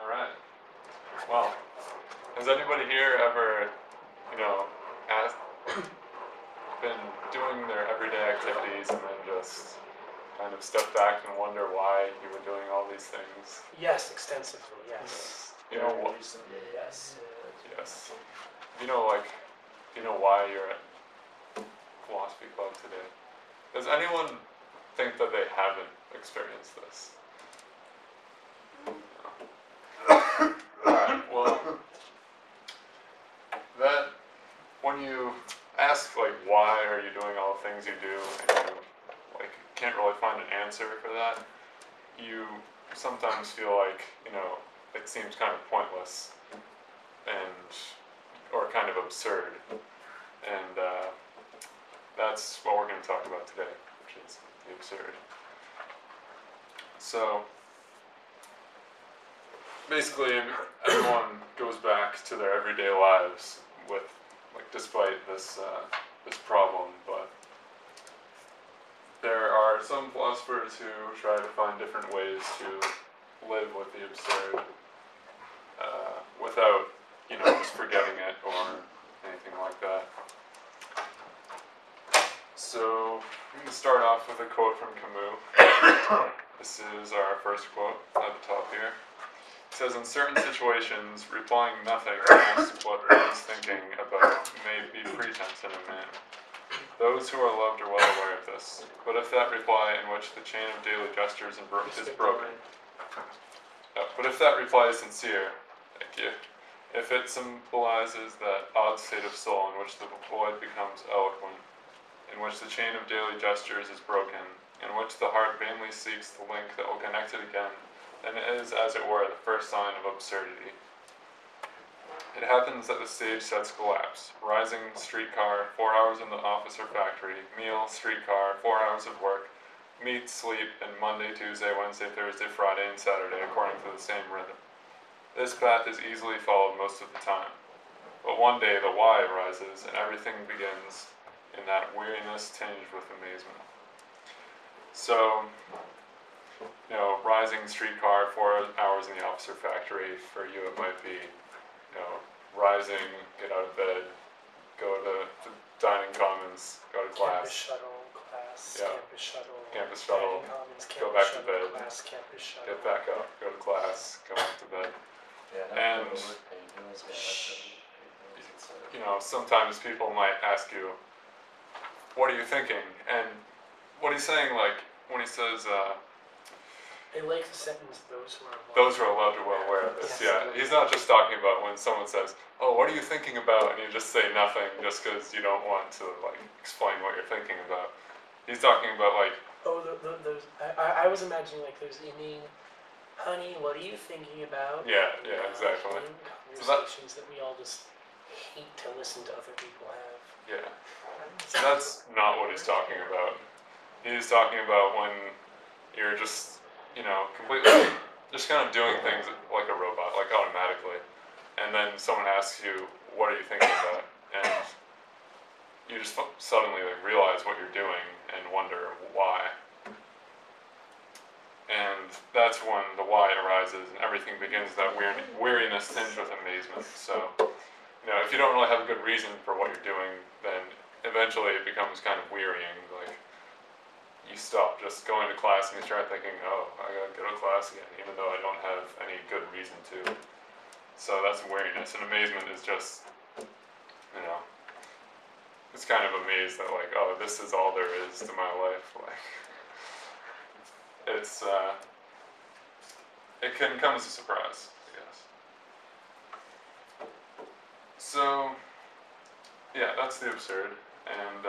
Alright. Well, has anybody here ever, asked, been doing their everyday activities and then just kind of step back and wonder why you were doing all these things? Yes, extensively, yes. You know what? Recently. Yes. Yes. You know why you're at philosophy club today? Does anyone think that they haven't experienced this? Alright, well, that, when you ask, why are you doing all the things you do, and you, can't really find an answer for that, you sometimes feel like, it seems kind of pointless, or kind of absurd, and, that's what we're going to talk about today, which is the absurd. So, basically, everyone goes back to their everyday lives with, despite this problem, but there are some philosophers who try to find different ways to live with the absurd without, just forgetting it or anything like that. So, we can start off with a quote from Camus. This is our first quote at the top here. It says, "In certain situations, replying nothing against what one is thinking about may be pretense in a man. Those who are loved are well aware of this. But if that reply in which the chain of daily gestures is broken, but if that reply is sincere, thank you, if it symbolizes that odd state of soul in which the void becomes eloquent, in which the chain of daily gestures is broken, in which the heart vainly seeks the link that will connect it again, then it is, as it were, the first sign of absurdity. It happens that the stage sets collapse. Rising, streetcar, 4 hours in the office or factory, meal, streetcar, 4 hours of work, meet, sleep, and Monday, Tuesday, Wednesday, Thursday, Friday, and Saturday according to the same rhythm. This path is easily followed most of the time. But one day the why arises, and everything begins in that weariness tinged with amazement." So, rising streetcar, 4 hours in the office or factory, for you it might be, rising, get out of bed, go to the dining commons, go to class. Campus shuttle, class, Yeah. campus shuttle, Campus shuttle, dining commons, go campus back to shuttle, bed, class, campus shuttle. get back up, go to class, go back to bed. Yeah, And, sometimes people might ask you, what are you thinking? And what he's saying, when he says, I like the sentence, those who are loved. those who are loved are well aware of this. Yes. Yeah, he's not just talking about when someone says, "Oh, what are you thinking about?" and you just say nothing just because you don't want to explain what you're thinking about. He's talking about Oh, those. I was imagining those inning, honey, what are you thinking about? yeah, exactly. Conversations that we all just hate to listen to other people have. Yeah, so that's not what he's talking about. He's talking about when you're just completely just kind of doing things like a robot, automatically, and then someone asks you, "What are you thinking about?" and you just suddenly realize what you're doing and wonder why. And that's when the why arises and everything begins, that weariness tinged with amazement. So, if you don't really have a good reason for what you're doing, then eventually it becomes kind of wearying. You stop just going to class and you start thinking, oh, I gotta go to class again, even though I don't have any good reason to. So that's weariness. And amazement is just, it's kind of amazed that oh, this is all there is to my life. It's, it can come as a surprise, I guess. So, yeah, that's the absurd. And,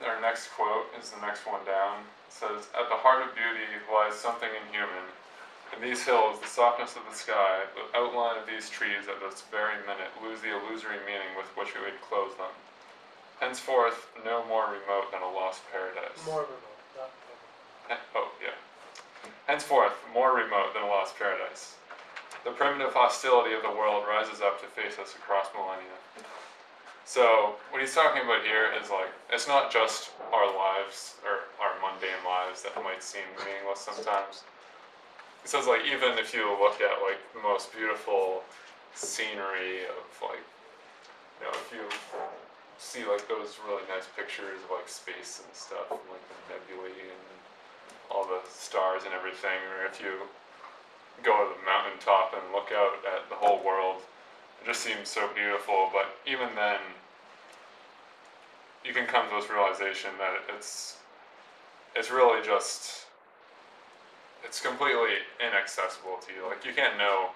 our next quote is the next one down. It says, "At the heart of beauty lies something inhuman. In these hills, the softness of the sky, the outline of these trees at this very minute lose the illusory meaning with which we would clothe them. Henceforth, no more remote than a lost paradise." More remote, not Oh, yeah. "Henceforth, more remote than a lost paradise. The primitive hostility of the world rises up to face us across millennia." So, what he's talking about here is it's not just our lives, or our mundane lives that might seem meaningless sometimes. it says like even if you look at like the most beautiful scenery of like, if you see like those really nice pictures of like space and stuff, and, like the nebulae and all the stars and everything, or if you go to the mountaintop and look out at the whole world, it just seems so beautiful. But even then, you can come to this realization that it's really just, it's completely inaccessible to you. Like, you can't know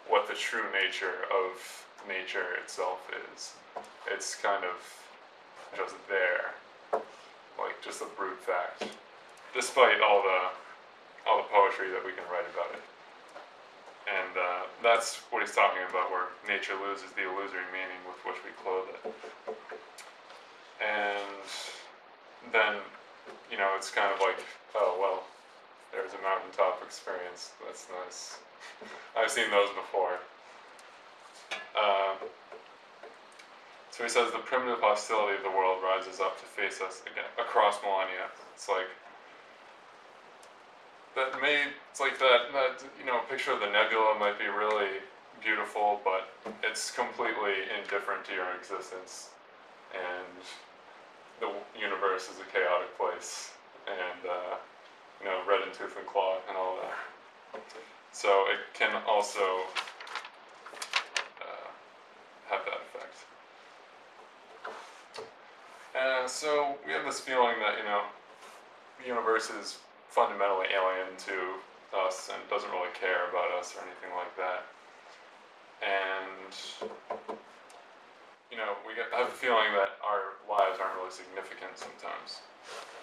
what the true nature of nature itself is. It's kind of just there, like just a brute fact, despite all the poetry that we can write about it. And that's what he's talking about, where nature loses the illusory meaning with which we clothe it. And then, it's kind of like, oh, well, there's a mountaintop experience. That's nice. I've seen those before. So he says the primitive hostility of the world rises up to face us again across millennia. It's like that picture of the nebula might be really beautiful, but it's completely indifferent to your existence, and the universe is a chaotic place, and red in tooth and claw and all that. So it can also have that effect. So we have this feeling that the universe is fundamentally alien to us and doesn't really care about us or anything like that. And I have a feeling that our lives aren't really significant sometimes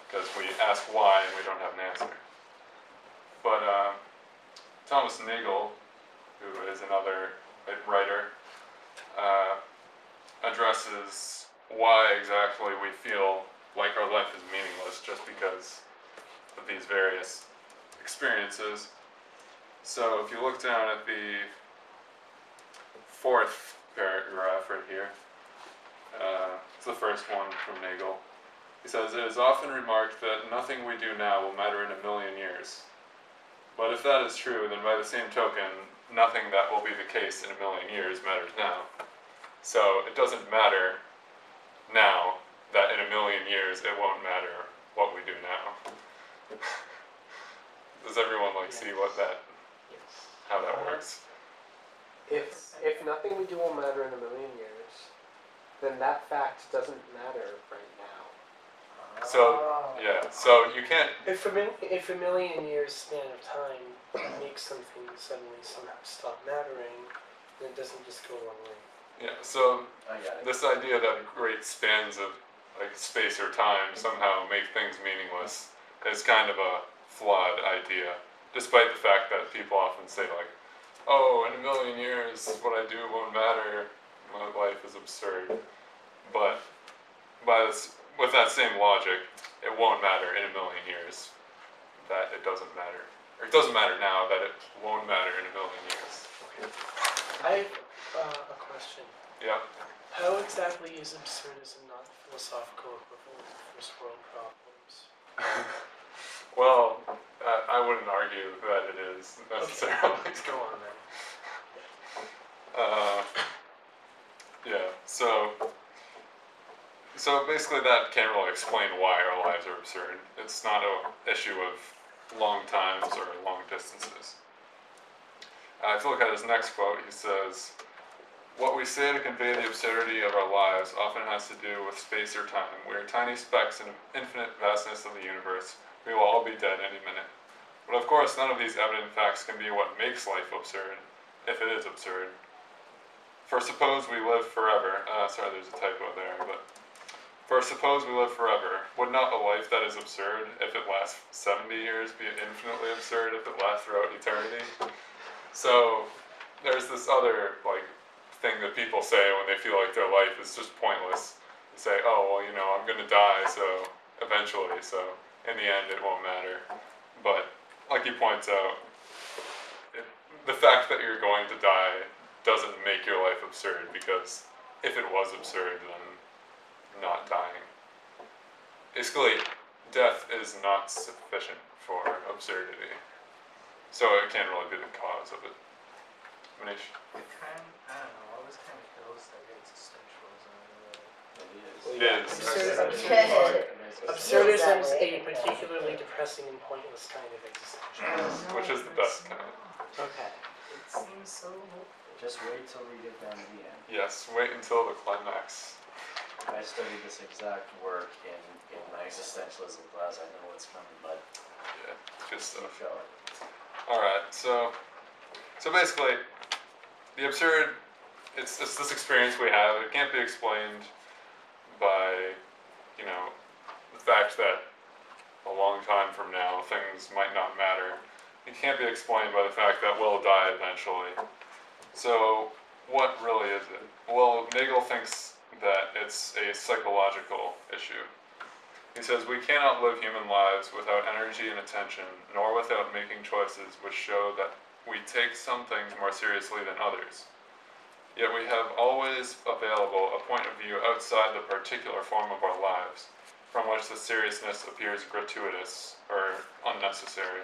because we ask why and we don't have an answer. But Thomas Nagel, who is another writer, addresses why exactly we feel like our life is meaningless just because of these various experiences. So if you look down at the fourth paragraph right here, it's the first one from Nagel. He says, "It is often remarked that nothing we do now will matter in a million years. But if that is true, then by the same token, nothing that will be the case in a million years matters now. So it doesn't matter now that in a million years it won't matter what we do now." Does everyone see how that works? If nothing we do will matter in a million years, then that fact doesn't matter right now. So you can't. If a million years span of time makes something suddenly somehow stop mattering, then it doesn't just go away. Yeah. So this idea that great spans of space or time somehow make things meaningless is kind of a flawed idea, despite the fact that people often say oh, in a million years what I do won't matter, my life is absurd. But with that same logic, it won't matter in a million years that it doesn't matter. Or it doesn't matter now that it won't matter in a million years. I have a question. Yeah. How exactly is absurdism not philosophical equivalent to first world problems? Well, I wouldn't argue that it is necessarily. Let's go on then. Yeah. So basically, that can't really explain why our lives are absurd. It's not an issue of long times or long distances. If you look at his next quote, he says, "What we say to convey the absurdity of our lives often has to do with space or time. We are tiny specks in the infinite vastness of the universe. We will all be dead any minute. But of course, none of these evident facts can be what makes life absurd, if it is absurd. For suppose we live forever," sorry, there's a typo there, but "for suppose we live forever, would not a life that is absurd, if it lasts 70 years, be infinitely absurd if it lasts throughout eternity?" So there's this other thing that people say when they feel like their life is just pointless. They say, "Oh, well, I'm gonna die, so eventually, so in the end it won't matter." But like he points out, the fact that you're going to die doesn't make your life absurd, because if it was absurd, then not dying. Basically, death is not sufficient for absurdity. So it can't really be the cause of it. Manish? I don't know, I always kind of feels like existentialism in a way. It is. Absurdism is a particularly depressing and pointless kind of existentialism. Which is the best kind. Okay. It seems so hopeful. Just wait till we get down to the end. Yes, wait until the climax. I studied this exact work in my existentialism class. I know what's coming, but Yeah, good stuff. keep going. Alright, so basically, the absurd, it's this experience we have. It can't be explained by, you know, the fact that a long time from now things might not matter. It can't be explained by the fact that we'll die eventually. So what really is it? Well, Nagel thinks that it's a psychological issue. He says we cannot live human lives without energy and attention, nor without making choices which show that we take some things more seriously than others. Yet we have always available a point of view outside the particular form of our lives, from which the seriousness appears gratuitous or unnecessary.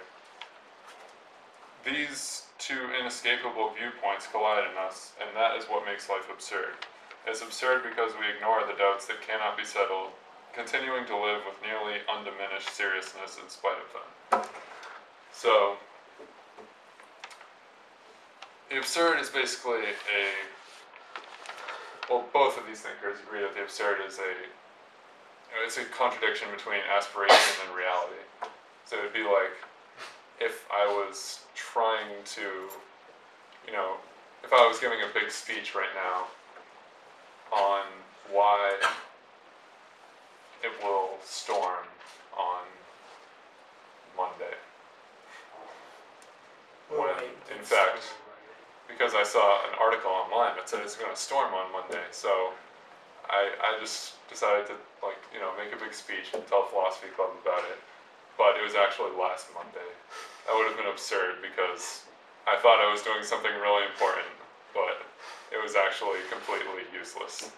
These two inescapable viewpoints collide in us, and that is what makes life absurd. It's absurd because we ignore the doubts that cannot be settled, continuing to live with nearly undiminished seriousness in spite of them. So, the absurd is basically well, both of these thinkers agree that the absurd is it's a contradiction between aspiration and reality. So it'd be like, if I was trying to, you know, if I was giving a big speech right now on why it will storm on Monday, when in fact, because I saw an article online that said it's going to storm on Monday, so I just decided to, like, you know, make a big speech and tell Philosophy Club about it, but it was actually last Monday. That would have been absurd because I thought I was doing something really important, but it was actually completely useless.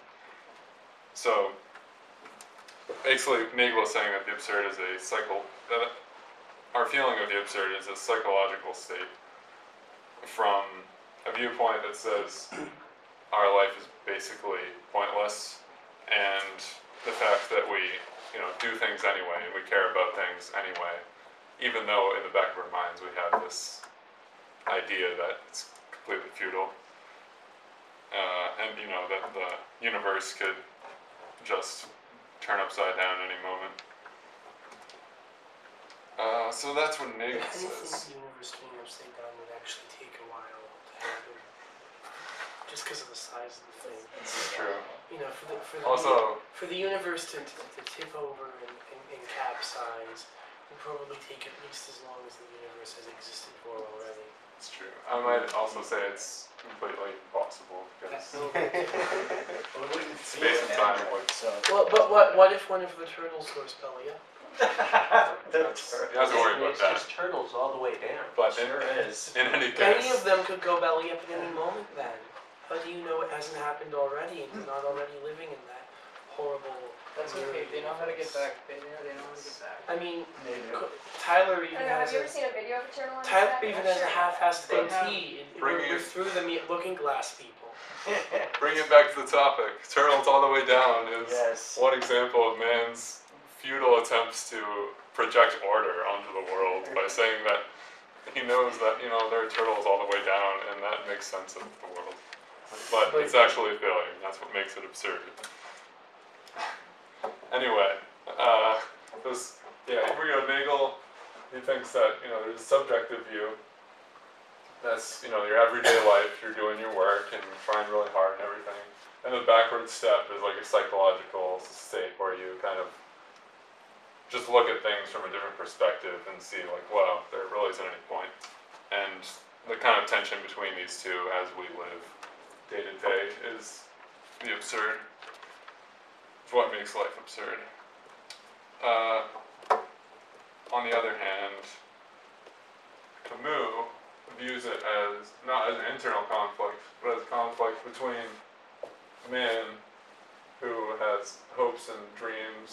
So basically, Nagel is saying that the absurd is that our feeling of the absurd is a psychological state from a viewpoint that says our life is basically pointless, and the fact that we, you know, do things anyway and we care about things anyway, even though in the back of our minds we have this idea that it's completely futile, and you know that the universe could just turn upside down any moment. So that's what Nagel If anything, says. the universe turning upside down would actually take a while to happen, just because of the size of the thing. It's true. You know, Also, for the universe to tip over and capsize would probably take at least as long as the universe has existed for already. it's true. I might also say it's completely impossible because space and time would. So Well, but what if one of the turtles goes belly up? You have to worry about It's that. just turtles all the way down. But sure is. in any Any case, of them could go belly up at any moment then. How do you know it hasn't happened already and you're not already living in that horrible... That's okay, they know how to get back. They know how to get back. I mean, Maybe. Tyler I even don't know, have has you a... ever seen a video of a turtle on Tyler its even back? has a half-assed But goatee. bringing We're it- through the looking glass people. bring it back to the topic. Turtles all the way down is Yes. one example of man's futile attempts to project order onto the world by saying that he knows that, you know, there are turtles all the way down and that makes sense of the world. But it's actually a failure, and that's what makes it absurd. Anyway, here we go. Nagel, he thinks that, you know, there's a subjective view. That's, you know, your everyday life, you're doing your work and trying really hard and everything. And the backward step is like a psychological state where you kind of just look at things from a different perspective and see like, wow, there really isn't any point. And the kind of tension between these two as we live day to day is the absurd. It's what makes life absurd. On the other hand, Camus views it as not as an internal conflict, but as a conflict between man who has hopes and dreams